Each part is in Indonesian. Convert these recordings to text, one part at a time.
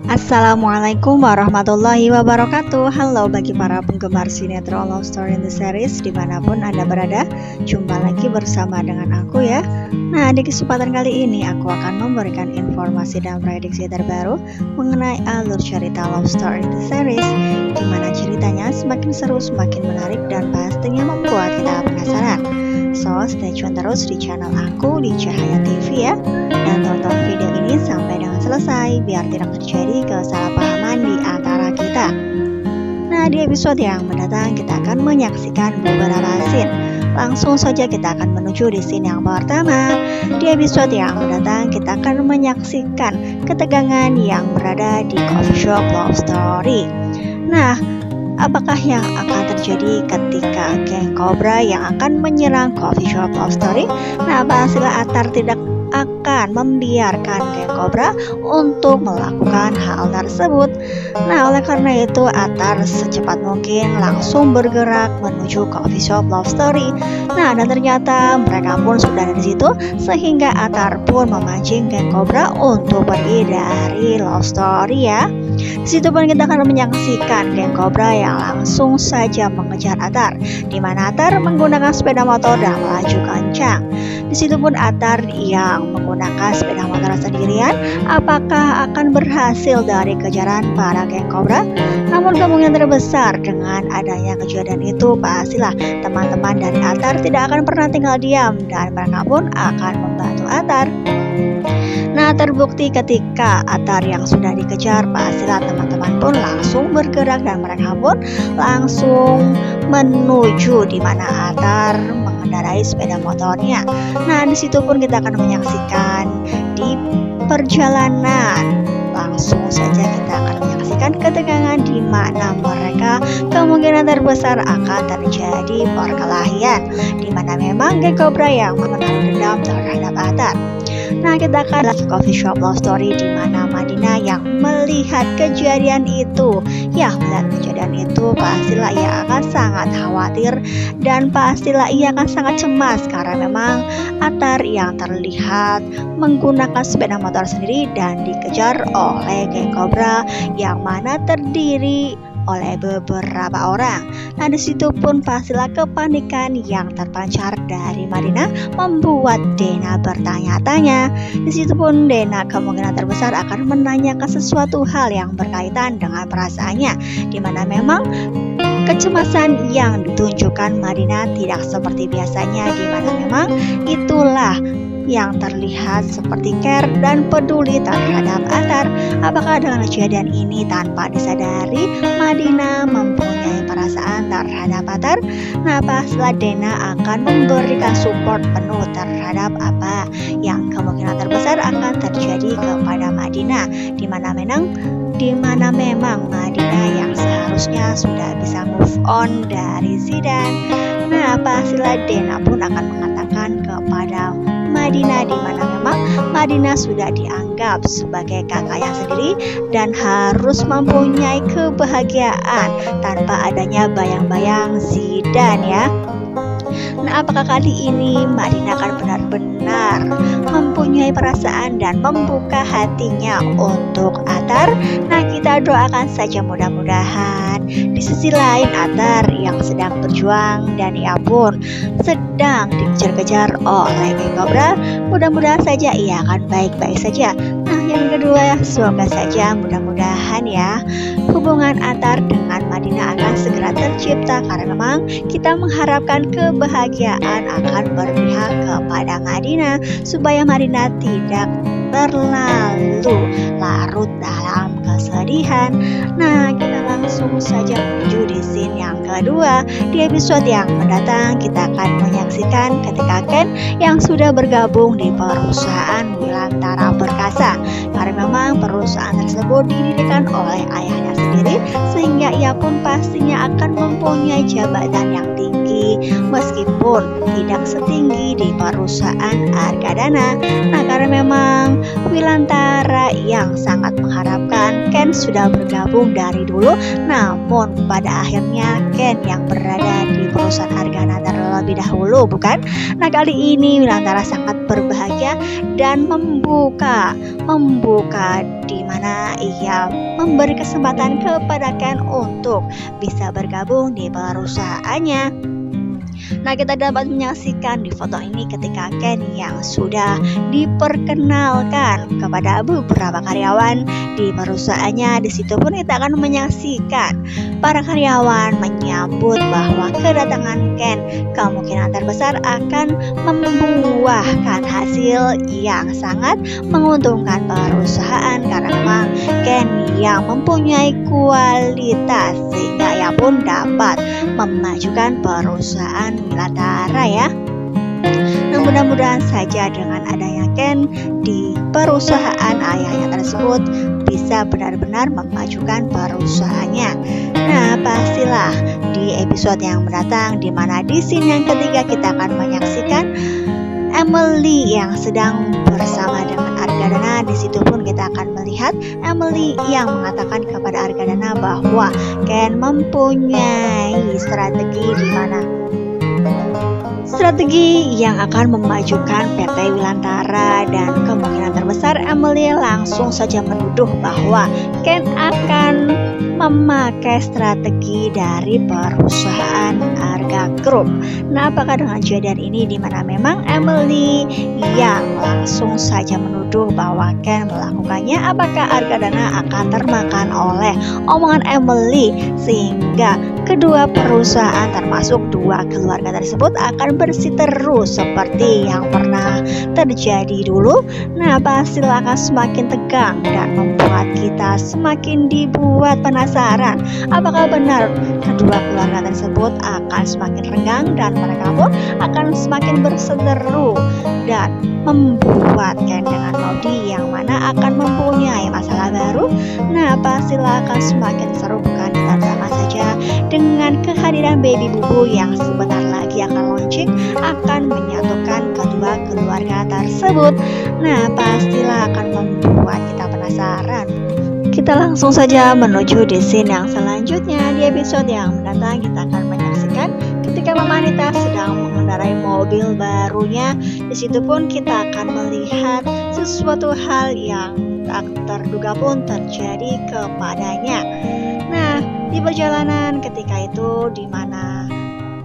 Assalamualaikum warahmatullahi wabarakatuh. Halo bagi para penggemar sinetron Love Story in the Series dimanapun Anda berada. Jumpa lagi bersama dengan aku ya. Nah, di kesempatan kali ini aku akan memberikan informasi dan prediksi terbaru mengenai alur cerita Love Story in the Series, dimana ceritanya semakin seru, semakin menarik, dan pastinya membuat kita penasaran. So, stay tune terus di channel aku di Cahaya TV ya. Dan tonton video ini sampai dengan selesai biar tidak terjadi kesalahpahaman di antara kita. Nah, di episode yang mendatang kita akan menyaksikan beberapa scene. Langsung saja kita akan menuju di scene yang pertama. Di episode yang mendatang kita akan menyaksikan ketegangan yang berada di coffee shop Love Story. Nah, apakah yang akan terjadi ketika geng Cobra yang akan menyerang coffee shop Love Story? Nah, pastilah Atar tidak akan membiarkan geng Cobra untuk melakukan hal tersebut. Nah, oleh karena itu Atar secepat mungkin langsung bergerak menuju coffee shop Love Story. Nah, dan ternyata mereka pun sudah ada di situ, sehingga Atar pun memancing geng Cobra untuk pergi dari Love Story ya. Di situ pun kita akan menyaksikan geng Cobra yang langsung saja mengejar Atar, di mana Atar menggunakan sepeda motor dan melaju kencang. Di situ pun Atar yang menggunakan sepeda motor sendirian, apakah akan berhasil dari kejaran para geng Cobra? Namun kemungkinan terbesar dengan adanya kejadian itu pastilah teman-teman dari Atar tidak akan pernah tinggal diam dan mereka pun akan membantu Atar. Nah, terbukti ketika Atar yang sudah dikejar, pastilah teman-teman pun langsung bergerak dan mereka pun langsung menuju di mana Atar mengendarai sepeda motornya. Nah, di situ pun kita akan menyaksikan di perjalanan. Langsung saja kita akan menyaksikan ketegangan di mana mereka kemungkinan terbesar akan terjadi perkelahian, di mana memang geng Cobra yang menaruh dendam terhadap Atar. Nah, kita akan lihat coffee shop Love Story di mana Madinah yang melihat kejadian itu. Ya, melihat kejadian itu pastilah ia akan sangat khawatir dan pastilah ia akan sangat cemas karena memang Atar yang terlihat menggunakan sepeda motor sendiri dan dikejar oleh geng Cobra yang mana terdiri oleh beberapa orang. Nah, disitu pun pastilah kepanikan yang terpancar dari Madinah membuat Dena bertanya-tanya. Disitu pun Dena kemungkinan terbesar akan menanyakan sesuatu hal yang berkaitan dengan perasaannya, di mana memang kecemasan yang ditunjukkan Madinah tidak seperti biasanya, di mana memang itulah yang terlihat seperti care dan peduli terhadap Atar. Apakah dengan kejadian ini tanpa disadari Madinah mempunyai perasaan terhadap Atar? Nah, pastilah Dena akan memberikan support penuh terhadap apa yang kemungkinan terbesar akan terjadi kepada Madinah, di mana memang Madinah yang seharusnya sudah bisa move on dari Zidan. Nah, pastilah Dena pun akan mengatakan kepada Madinah, di mana memang Madinah sudah dianggap sebagai kakaknya sendiri dan harus mempunyai kebahagiaan tanpa adanya bayang-bayang Zidan ya. Nah, apakah kali ini Madinah akan benar-benar mempunyai perasaan dan membuka hatinya untuk Atar? Nah, kita doakan saja mudah-mudahan. Di sisi lain Atar yang sedang berjuang dan ia pun sedang dikejar-kejar oleh geng Cobra, mudah-mudahan saja ia akan baik-baik saja. Nah, yang kedua, semoga saja mudah-mudahan ya hubungan Atar dengan Madinah akan segera tercipta, karena memang kita mengharapkan kebahagiaan akan berpihak kepada Madinah supaya Madinah tidak terlalu larut dalam kesedihan. Nah, kita langsung saja menuju di scene yang kedua. Di episode yang mendatang kita akan menyaksikan ketika Ken yang sudah bergabung di perusahaan Wilantara Perkasa, karena memang perusahaan tersebut didirikan oleh ayahnya sendiri, sehingga ia pun pastinya akan mempunyai jabatan yang tinggi meskipun tidak setinggi di perusahaan Arkadana. Nah, karena memang Wilantara yang sangat mengharapkan Ken Ken sudah bergabung dari dulu, namun pada akhirnya Ken yang berada di perusahaan Argana terlebih dahulu, bukan? Nah, kali ini Wilantara sangat berbahagia dan membuka di mana ia memberi kesempatan kepada Ken untuk bisa bergabung di perusahaannya. Nah, kita dapat menyaksikan di foto ini ketika Ken yang sudah diperkenalkan kepada beberapa karyawan di perusahaannya. Di situ pun kita akan menyaksikan para karyawan menyambut bahwa kedatangan Ken kemungkinan terbesar akan membuahkan hasil yang sangat menguntungkan perusahaan, karena memang Ken yang mempunyai kualitas sehingga ia pun dapat memajukan perusahaan Wilantara ya. Nah, mudah-mudahan saja dengan adanya Ken di perusahaan ayahnya tersebut bisa benar-benar memajukan perusahaannya. Nah, pastilah di episode yang mendatang, di mana di scene yang ketiga kita akan menyaksikan Emily yang sedang bersama dengan Argadana. Di situ pun kita akan melihat Emily yang mengatakan kepada Argadana bahwa Ken mempunyai strategi yang akan memajukan PT Wilantara, dan kemungkinan terbesar Emily langsung saja menuduh bahwa Ken akan memakai strategi dari perusahaan Arga Group. Nah, apakah dengan kejadian ini di mana memang Emily yang langsung saja menuduh bahwa Ken melakukannya, apakah Argadana akan termakan oleh omongan Emily sehingga kedua perusahaan termasuk dua keluarga tersebut akan bersiteru seperti yang pernah terjadi dulu? Nah, pastilah akan semakin tegang dan membuat kita semakin dibuat penasaran apakah benar kedua keluarga tersebut akan semakin renggang dan mereka pun akan semakin berseteru dan membuat Ken dengan Maudie yang mana akan mempunyai masalah baru. Nah, pastilah akan semakin seru, bukan? Kita sama saja dengan kehadiran baby Bubu yang sebentar lagi akan launching, akan menyatukan kedua keluarga tersebut. Nah, pastilah akan membuat kita penasaran. Kita langsung saja menuju di scene yang selanjutnya. Di episode yang mendatang kita akan menyaksikan ketika Mama Anita sedang mengendarai mobil barunya. Di situ pun kita akan melihat sesuatu hal yang tak terduga pun terjadi kepadanya. Nah, di perjalanan ketika itu, di mana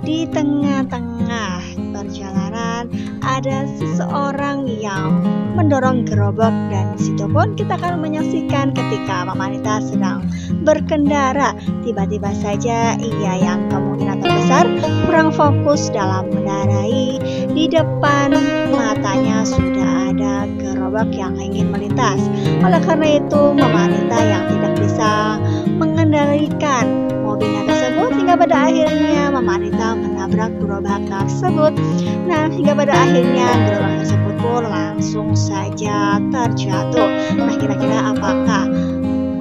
di tengah-tengah perjalanan ada seseorang yang mendorong gerobak, dan di situ pun kita akan menyaksikan ketika Mama Anita sedang berkendara, tiba-tiba saja ia yang kemungkinan terbesar kurang fokus dalam mengendarai. Di depan matanya sudah ada gerobak yang ingin melintas. Oleh karena itu, Mama Anita yang tidak bisa mengendalikan mobilnya tersebut, hingga pada akhirnya Mama Anita menabrak gerobak tersebut. Nah, hingga pada akhirnya gerobak tersebut pun langsung saja terjatuh. Nah, kira-kira apakah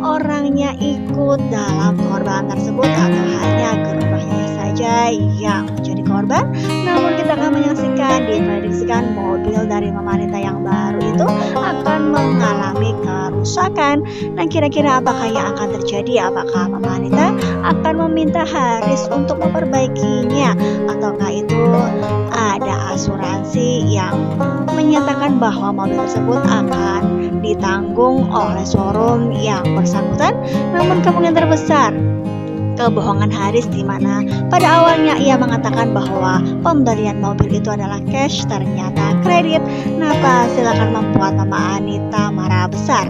orangnya ikut dalam korban tersebut atau hanya gerobaknya saja yang menjadi korban? Namun kita akan menyaksikan, diprediksikan mobil dari Mama Anita yang baru itu akan mengalami kerusakan. Nah, kira-kira apakah yang akan terjadi? Apakah Mama Anita akan meminta Haris untuk memperbaikinya, ataukah itu ada asuransi yang menyatakan bahwa mobil tersebut akan ditanggung oleh showroom yang bersangkutan? Namun kemungkinan terbesar kebohongan Haris, di mana pada awalnya ia mengatakan bahwa pembelian mobil itu adalah cash, ternyata kredit. Nah, pasti akan membuat Mama Anita marah besar.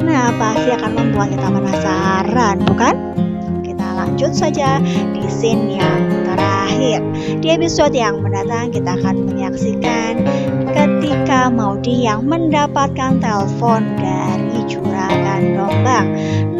Nah, pasti akan membuat kita penasaran, bukan? Kita lanjut saja di scene yang terakhir. Di episode yang mendatang kita akan menyaksikan ketika Maudie yang mendapatkan telepon dari Juragan Dombang.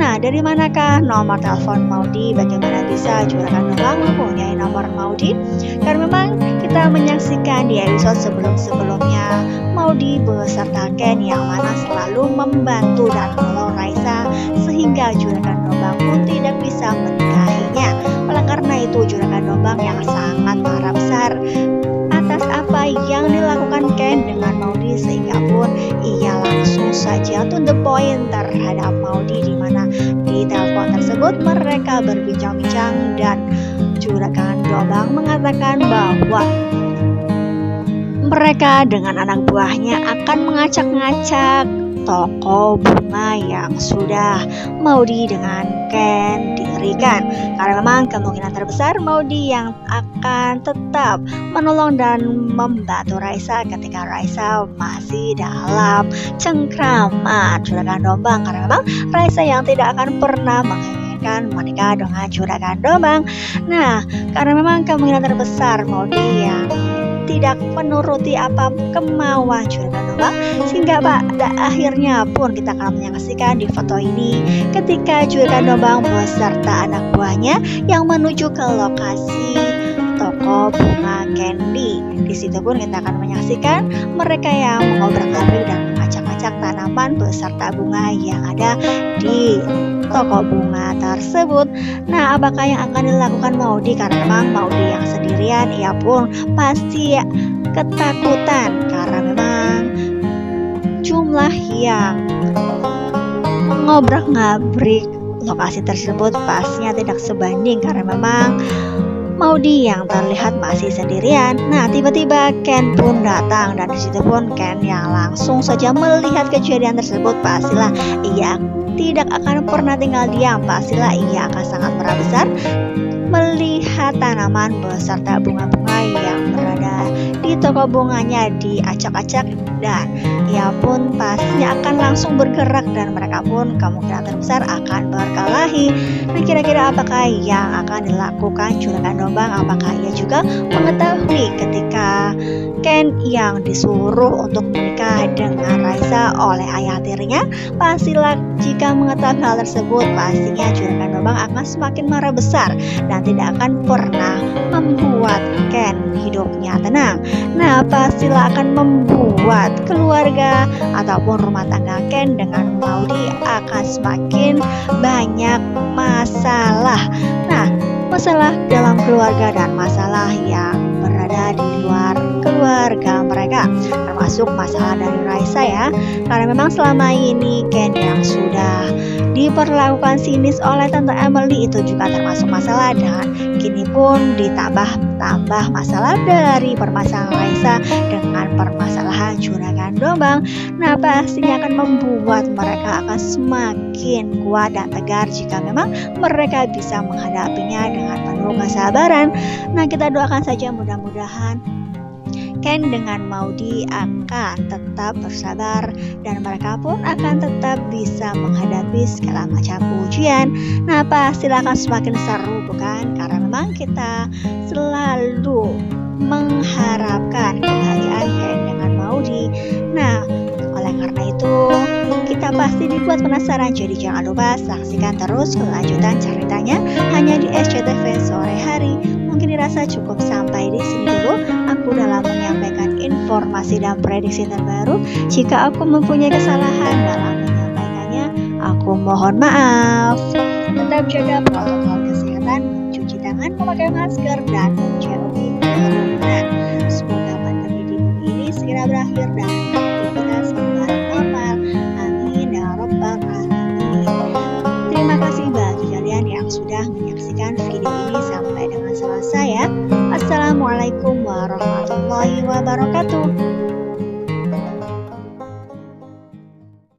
Nah, dari manakah nomor telepon Maudie? Bagaimana bisa Juragan Dombang mempunyai nomor Maudie? Karena memang kita menyaksikan di episode sebelum-sebelumnya Maudie beserta Ken yang mana selalu membantu dan menolong Raisa, sehingga Juragan Dombang pun tidak bisa menikahinya. Oleh karena itu, Juragan Dombang yang sangat marah besar atas apa yang dilakukan Ken dengan Maudie, sehingga pun ia langsung saja to the point terhadap Maudie, di mana Raisa berbincang-bincang dan Juragan Dobang mengatakan bahwa mereka dengan anak buahnya akan mengacak-ngacak toko bunga yang sudah Maudy dengan Ken dirikan, karena memang kemungkinan terbesar Maudy yang akan tetap menolong dan membantu Raisa ketika Raisa masih dalam cengkraman Juragan Dobang, karena memang Raisa yang tidak akan pernah menginginkan menikah dengan Juragan Dobang. Nah, karena memang kemungkinan terbesar Maudy yang tidak menuruti apa kemauan Juragan Dobang, sehingga pada akhirnya pun kita akan menyaksikan di foto ini ketika Juragan Dobang beserta anak buahnya yang menuju ke lokasi toko bunga Candy. Di situ pun kita akan menyaksikan mereka yang mengobrak-abrik dan mengacak-acak tanaman beserta bunga yang ada di toko bunga tersebut. Nah, apakah yang akan dilakukan Maudy? Karena memang Maudy yang sendirian, ia pun pasti ketakutan karena memang jumlah yang ngobrak-ngabrik lokasi tersebut pastinya tidak sebanding, karena memang Maudy yang terlihat masih sendirian. Nah, tiba-tiba Ken pun datang, dan disitu pun Ken yang langsung saja melihat kejadian tersebut. Pastilah ia tidak akan pernah tinggal diam, pastilah ia akan sangat marah besar melihat tanaman beserta bunga-bunga yang berada di toko bunganya diacak-acak, dan ia pun pastinya akan langsung bergerak dan mereka pun kemungkinan terbesar akan berkelahi. Nah, kira-kira apakah yang akan dilakukan Juragan Dobang? Apakah ia juga mengetahui ketika Ken yang disuruh untuk menikah dengan Raisa oleh ayah tirinya? Pastilah jika mengetahui hal tersebut, pastinya Juragan Dobang akan semakin marah besar dan tidak akan pernah membuat Ken hidupnya tenang. Nah, pastilah akan membuat keluarga ataupun rumah tangga Ken dengan Maudy akan semakin banyak masalah. Nah, masalah dalam keluarga dan masalah yang berada di luar keluarga mereka, termasuk masalah dari Raisa ya, karena memang selama ini Ken yang sudah diperlakukan sinis oleh Tante Emily itu juga termasuk masalah, dan kini pun ditambah masalah dari permasalahan Raisa dengan permasalahan Juragan Dobang. Nah, pastinya akan membuat mereka akan semakin kuat dan tegar jika memang mereka bisa menghadapinya dengan penuh kesabaran. Nah, kita doakan saja mudah-mudahan Ken dengan Maudy akan tetap bersabar dan mereka pun akan tetap bisa menghadapi segala macam ujian. Nah, pastilah akan semakin seru, bukan? Karena memang kita selalu mengharapkan kebahagiaan Ken dengan Maudy. Nah, oleh karena itu kita pasti dibuat penasaran, jadi jangan lupa saksikan terus kelanjutan ceritanya hanya di SCTV Sore Hari. Mungkin dirasa cukup sampai di sini dulu aku dalam menyampaikan informasi dan prediksi terbaru. Jika aku mempunyai kesalahan dalam menyampaikannya, aku mohon maaf. Tetap jaga protokol kesehatan, mencuci tangan, memakai masker, dan menjauhi kerumunan. Semoga pandemi di bumi ini segera berakhir dan aktivitas kembali normal. Amin ya rabbal alamin. Terima kasih bagi kalian yang sudah menyaksikan video ini sampai dengan selesai ya. Assalamualaikum warahmatullahi wabarakatuh.